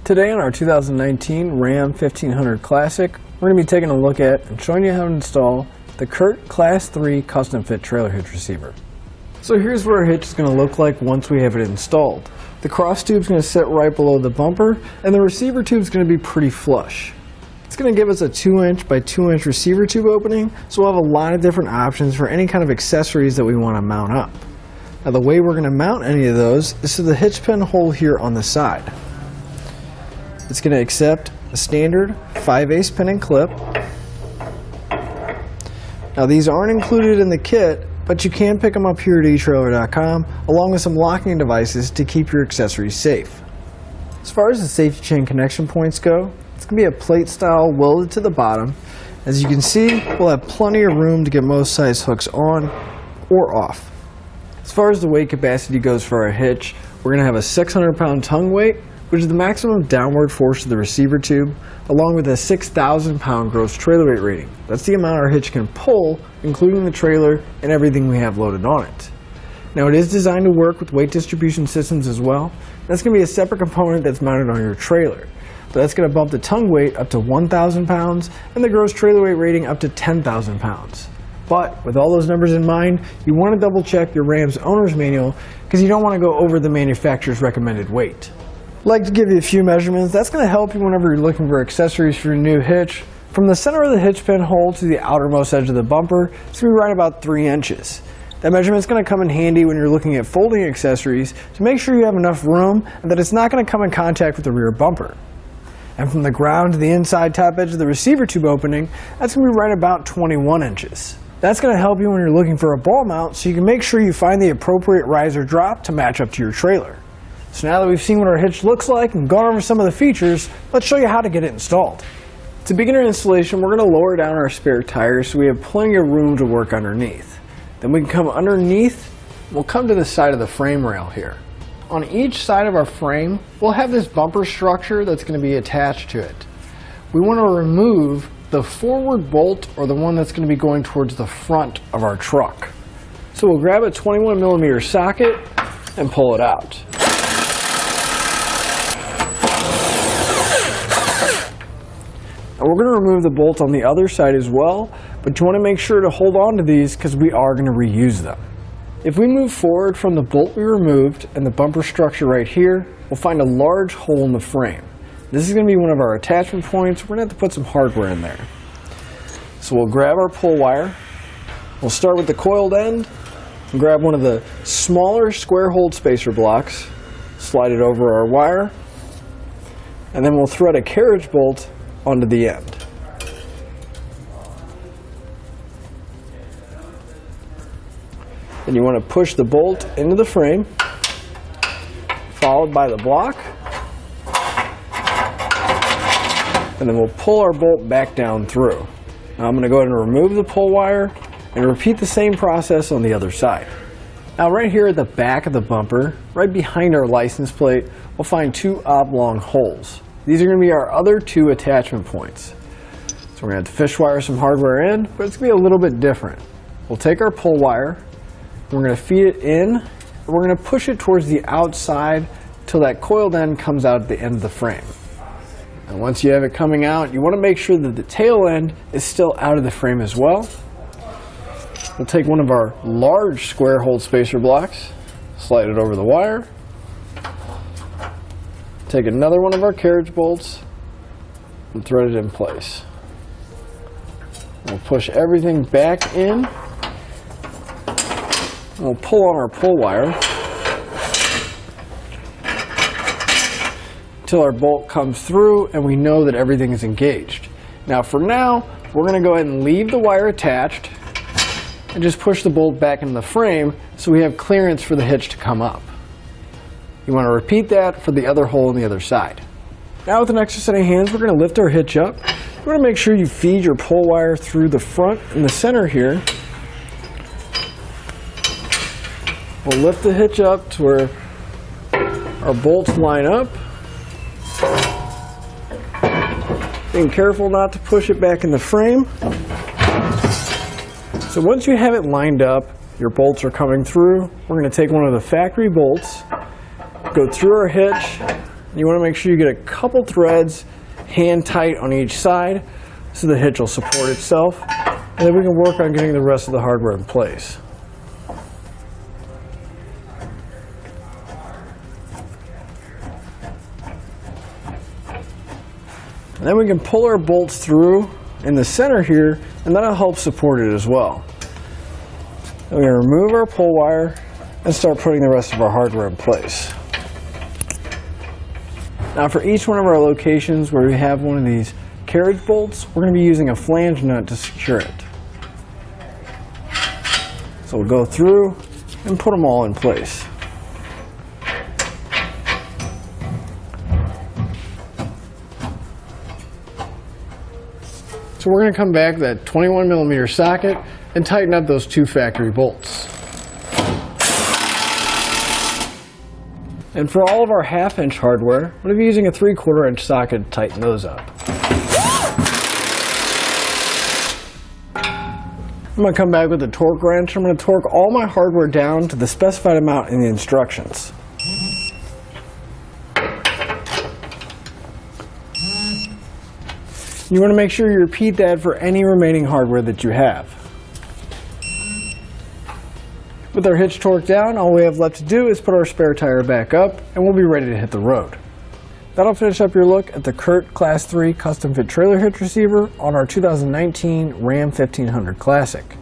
Today on our 2019 Ram 1500 Classic, we're going to be taking a look at and showing you how to install the CURT Class 3 Custom Fit Trailer Hitch Receiver. So here's what our hitch is going to look like once we have it installed. The cross tube is going to sit right below the bumper, and the receiver tube is going to be pretty flush. It's going to give us a 2" by 2" receiver tube opening, so we'll have a lot of different options for any kind of accessories that we want to mount up. Now the way we're going to mount any of those is to the hitch pin hole here on the side. It's going to accept a standard 5/8 pin and clip. Now these aren't included in the kit, but you can pick them up here at etrailer.com along with some locking devices to keep your accessories safe. As far as the safety chain connection points go, it's going to be a plate style welded to the bottom. As you can see, we'll have plenty of room to get most size hooks on or off. As far as the weight capacity goes for our hitch, we're going to have a 600-pound tongue weight, which is the maximum downward force of the receiver tube, along with a 6,000-pound gross trailer weight rating. That's the amount our hitch can pull, including the trailer and everything we have loaded on it. Now it is designed to work with weight distribution systems as well. That's going to be a separate component that's mounted on your trailer. But that's going to bump the tongue weight up to 1,000 pounds and the gross trailer weight rating up to 10,000 pounds. But with all those numbers in mind, you want to double check your Ram's owner's manual because you don't want to go over the manufacturer's recommended weight. I'd like to give you a few measurements. That's going to help you whenever you're looking for accessories for your new hitch. From the center of the hitch pin hole to the outermost edge of the bumper, it's going to be right about 3 inches. That measurement is going to come in handy when you're looking at folding accessories to make sure you have enough room and that it's not going to come in contact with the rear bumper. And from the ground to the inside top edge of the receiver tube opening, that's going to be right about 21 inches. That's going to help you when you're looking for a ball mount so you can make sure you find the appropriate rise or drop to match up to your trailer. So now that we've seen what our hitch looks like and gone over some of the features, let's show you how to get it installed. To begin our installation, we're going to lower down our spare tires so we have plenty of room to work underneath. Then we can come underneath, we'll come to the side of the frame rail here. On each side of our frame, we'll have this bumper structure that's going to be attached to it. We want to remove the forward bolt or the one that's going to be going towards the front of our truck. So we'll grab a 21mm socket and pull it out. And we're going to remove the bolt on the other side as well, but you want to make sure to hold on to these because we are going to reuse them. If we move forward from the bolt we removed and the bumper structure right here, we'll find a large hole in the frame. This is going to be one of our attachment points. We're going to have to put some hardware in there. So we'll grab our pull wire. We'll start with the coiled end and grab one of the smaller square hole spacer blocks, slide it over our wire, and then we'll thread a carriage bolt onto the end. Then you want to push the bolt into the frame, followed by the block, and then we'll pull our bolt back down through. Now I'm going to go ahead and remove the pull wire and repeat the same process on the other side. Now right here at the back of the bumper, right behind our license plate, we'll find 2 oblong holes. These are going to be our other 2 attachment points. So we're going to have to fish wire some hardware in, but it's going to be a little bit different. We'll take our pull wire, we're going to feed it in, and we're going to push it towards the outside till that coiled end comes out at the end of the frame. And once you have it coming out, you want to make sure that the tail end is still out of the frame as well. We'll take one of our large square hole spacer blocks, slide it over the wire, take another one of our carriage bolts and thread it in place. We'll push everything back in. We'll pull on our pull wire until our bolt comes through and we know that everything is engaged. Now for now, we're going to go ahead and leave the wire attached and just push the bolt back into the frame so we have clearance for the hitch to come up. You want to repeat that for the other hole on the other side. Now with an extra set of hands, we're going to lift our hitch up. You want to make sure you feed your pull wire through the front and the center here. We'll lift the hitch up to where our bolts line up. Being careful not to push it back in the frame. So once you have it lined up, your bolts are coming through, we're going to take one of the factory bolts, go through our hitch, You want to make sure you get a couple threads hand tight on each side so the hitch will support itself, and then we can work on getting the rest of the hardware in place. And then we can pull our bolts through in the center here, and that'll help support it as well. Then we're going to remove our pull wire and start putting the rest of our hardware in place. Now for each one of our locations where we have one of these carriage bolts, we're going to be using a flange nut to secure it. So we'll go through and put them all in place. So we're going to come back to that 21mm socket and tighten up those 2 factory bolts. And for all of our 1/2 inch hardware, I'm going to be using a 3/4 inch socket to tighten those up. I'm going to come back with a torque wrench. I'm going to torque all my hardware down to the specified amount in the instructions. You want to make sure you repeat that for any remaining hardware that you have. With our hitch torqued down, all we have left to do is put our spare tire back up and we'll be ready to hit the road. That'll finish up your look at the CURT Class 3 Custom Fit Trailer Hitch Receiver on our 2019 Ram 1500 Classic.